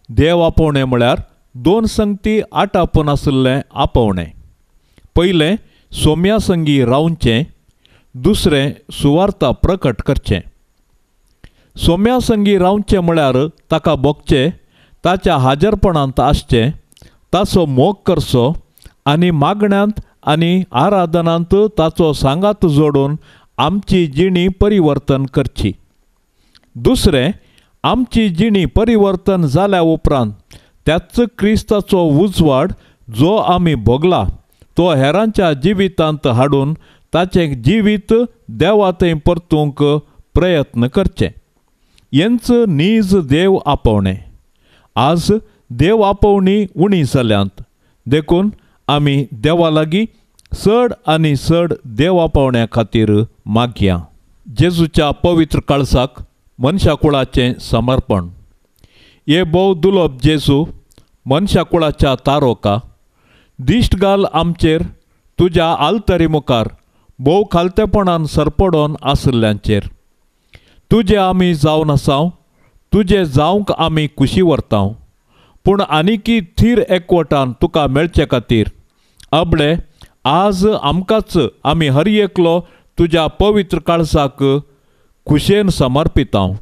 देव आपोवणें म्हळ्यार 2 संगती आटापून आशिल्लें आपोवणें. पयलें सोम्या संगी रावचें, दुसरें सुवार्ता प्रकट करचें. सोम्या संगी रावचें म्हळ्यार ताका भोगचें, ताच्या हाजरपणांत आसचें, ताचो मोग करचो आनी मागण्यांत आनी आराधनांत ताचो सांगात जोडून आमची जिणी परिवर्तन करची. दुसरें, आमची जिणी परिवर्तन जाल्या उपरांत त्याच क्रिस्ताचो उजवाड जो आमी भोगला तो हेरांच्या जिवितांत हाडून ताचें जिवीत देवा थंय परतूंक प्रयत्न करचे. हेंच नीज देव आपोवणें. आज देव आपोवणी उणी जाल्यांत देखून आमी देवा लागीं चड आनी चड देव आपोवण्या खातीर मागया. जेजूच्या पवित्र काळजाक मनशा कुळाचें समर्पण. हे भोव दुलोप जेजू, मनशा कुळाच्या तारोका, दिश्ट घाल आमचेर तुज्या आल्तरी मुखार भोव खालतेपणान सरपडोन आशिल्ल्यांचेर. तुजे आमी जावन आसाव, तुजे जावंक आमी खुशी व्हरतांव. पूण आनिकी थीर एकवटान तुका मेळचे खातीर अबडे आज आमकांच आमी हर एकलो तुज्या पवित्र काळजाक खुशेन समर्पितांव.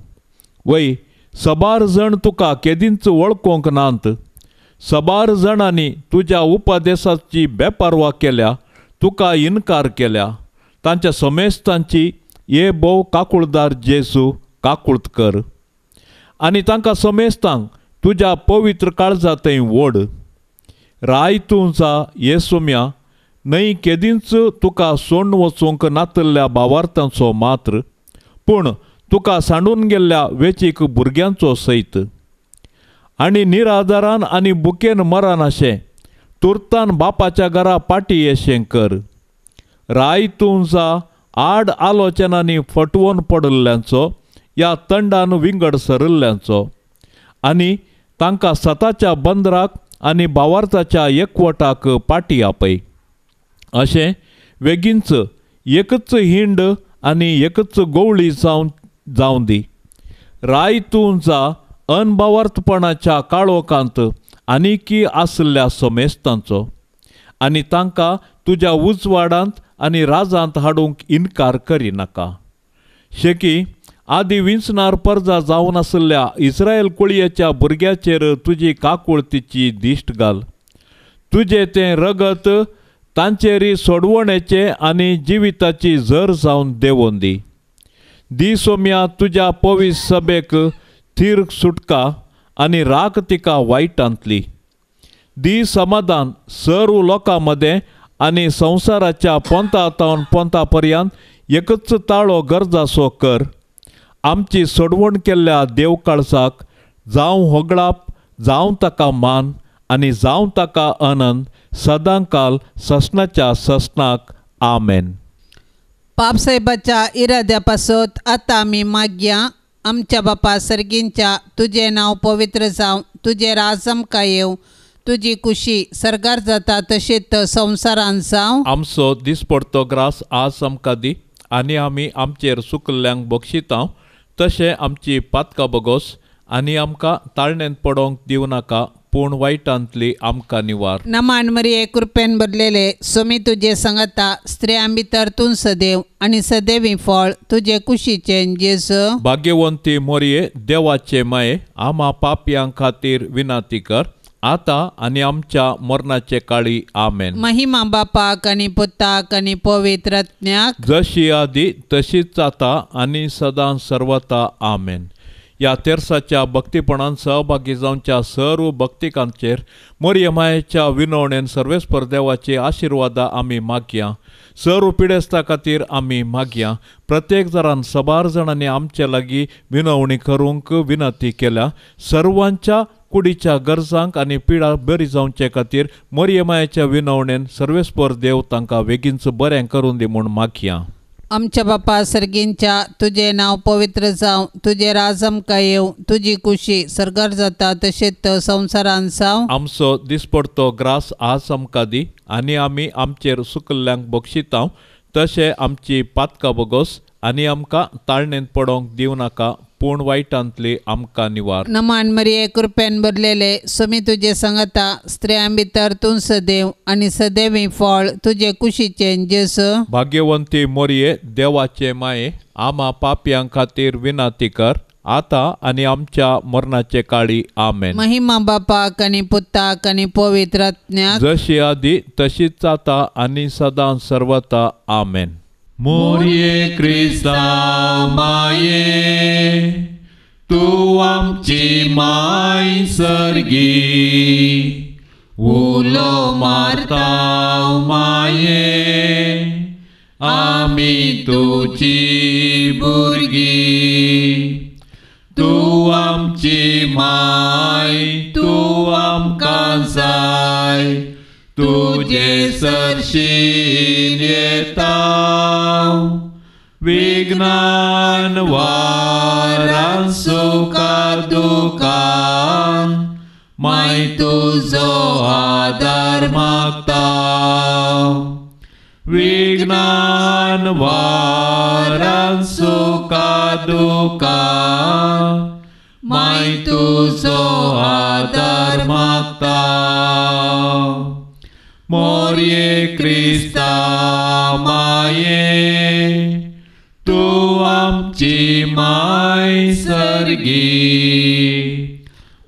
वय सबार जण तुका केदींच वळखोंक नात. सबार जाणांनी तुज्या उपदेशाची बेपारवा केल्या, तुका इन्कार केल्या. तांच्या समेस्तांची हे भोव काकुळदार जेजू काकुळत कर आनी तांकां समेस्तांक तुज्या पवित्र काळजा थंय व्हड. राय तूं जा हे सोम्या न्हय केदींच तुका सोडून वचूंक नातल्ल्या भावार्थांचो मात्र, पूण तुका सांडून गेल्ल्या वेंचीक भुरग्यांचो सैत. आनी निरादारान आनी बुकेन मरान अशें तुर्तान बापाच्या घरा पाटी येशें कर. राय तूं जा आड आलोचनांनी फटवून पडिल्ल्यांचो ह्या तंडान विंगड सरिल्ल्यांचो आनी तांकां सताच्या बंदराक आनी भावार्थाच्या एकवटाक पाटी आपय. अशें वेगीनच एकच हिंड आनी एकच गवळी जावं दी. राय तूं जा अनभावार्थपणाच्या काळोखांत आनिकी आशिल्ल्या समेस्तांचो आनी तांकां तुज्या उजवाडांत आनी राजांत हाडूंक इन्कार करिनाका. शेकी आदी विंचणार परजा जावन आशिल्ल्या इस्रायल कुळयेच्या भुरग्याचेर तुजी काकुळतीची दिश्ट घाल. तुजें तें रगत तांचेरी सोडवणेचे आनी जिविताची झर जावन देंवोन दी. दी सोम्या तुज्या पवित्र सभेक थीर सुटका आनी राख तिका वायटांतली. दी समाधान सर्व लोकां मदें आनी संवसाराच्या पोंतातावन पोंता पर्यंत एकच ताळो गरजासो कर. आमची सोडवण केल्ल्या देवकाळजाक जावं होगळाप, जावं ताका मान आनी जावं ताका आनंद सदांकाल ससनाच्या ससनाक. आमेन.
बापसाहेबाच्या इराद्या पासत आतां आमी मागया. आमच्या बापा सर्गींच्या, तुजें नांव पवित्र जावं, तुजें राज आमकां येवं, तुजी खुशी सरकार जाता तशीच संवसारांत जावं.
आमचो दिसपडतो ग्रास आज आमकां दी आनी आमी आमचेर चुकल्ल्यांक बक्षितांव तशें आमची पातकां बगोस आनी आमकां ताळणेंत पडोवंक दिवं नाका, पूण वायटांतली आमकां निवार.
नमान मरिये कृपेन भरलेले सोमी तुजे सांगता स्त्रियां भितर तूं सदैव आनी सदैवी फळ तुजे कुशीचे जेजू.
भाग्यवंती मोरये देवाचे माये आम्हा पापयां खातीर विनाती कर आता आनी आमच्या मरणाचे काळी आमेन.
महिमा बापाक आनी पुताक आनी पवित्र आत्म्याक
जशी आदी तशीच आता आनी सदां सर्वता आमेन. ह्या तेर्साच्या भक्तीपणान सहभागी जावच्या सर्व भक्तिकांचेर मोरये मायेच्या विनवणेन सर्वेस्पर देवाची आशिर्वादा आमी मागया. सर्व पिडेस्ता खातीर आमी मागया. प्रत्येक जरान सबार जाणांनी आमचे लागीं विनवणी करूंक विनंती केल्या. सर्वांच्या कुडीच्या गरजांक आनी पिडा बरी जावचे खातीर मोरये मायेच्या विनवणेन सर्वेस्पर देव तांकां बेगीनच बरें करून दी म्हूण मागया.
आमच्या बापा सर्गींच्या तुझे नाव पवित्र जावं, तुझे राज आमकां येवं, तुजी कुशी सरकार जाता तशेंच संवसारान जावं.
आमचो दिसपडतो ग्रास आज आमकां दी आनी आमी आमचेर सुकल्ल्यांक बक्षितां तशें आमची पातकां बगोस आनी आमकां ताळणेंत पडोंक दिवं नाका पूण वायटांतली आमकां निवार.
नमान मरिये कृपेन भरलेले सोमी तुजे सांगता स्त्रियां भितर तूं सदैव आनी सदैवी फळ तुजे कुशीचे जेजू.
भाग्यवंती मोरये देवाचे माये आम्हा पापयां खातीर विनाती कर आता आनी आमच्या मरणाचे काळी आमेन.
महिमा बापाक आनी पुताक आनी पवित्र आत्म्याक
जशी आदी तशीच आता आनी सदां सर्वता आमेन. मोरये क्रिस्तांव माये तूं आमची माय सर्गी उलो मारतांव माये आमी तुजी भुरगीं. तूं आमची माय तूं आमकां जाय तुजे सरशीन येता विज्ञान वारान सुखां दुखान माय तुजो आदार मागता. विज्ञान वारान सुखां दुखान माय तुजो आदार मागता. मोरये क्रिस्तांव माये तूं आमची माय सर्गी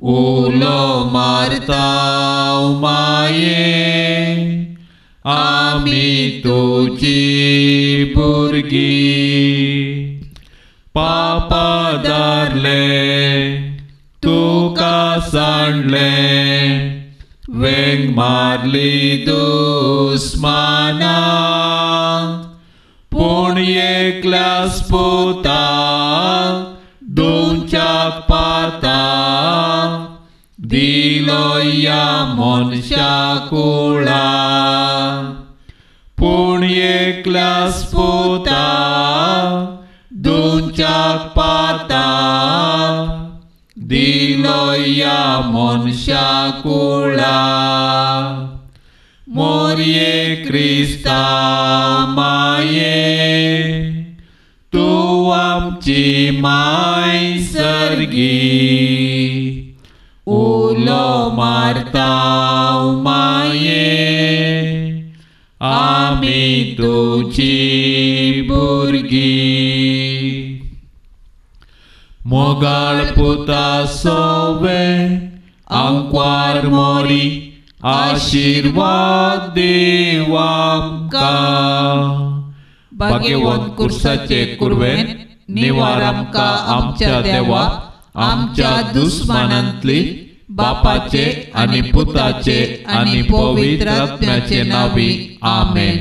उलो मारतांव माये आमी तुजी भुरगीं. पापा दारले तुका सांडले वेंग मारली दुस्माना पूण एकल्यास पुता दोनच्याक पाता दिलो या मनशा कुळा. पूण एकल्यास पुता दोनच्याक पाता दिलो या मनशा कुळा. मोरये क्रिस्तांव माये तूं आमची माय सर्गी उलो मारतांव माये आमी तुजी भुरगीं. मोगाळ पुता सोवे आंकवार मोरी आशीर्वाद देव आमकां. भाग्यवंत कुर्साचे कुरवेन निवार आमकां आमच्या देवा आमच्या दुस्मानांतली बापाचे आनी पुताचे आनी पवित्र आत्म्याचे नांवी आमेन.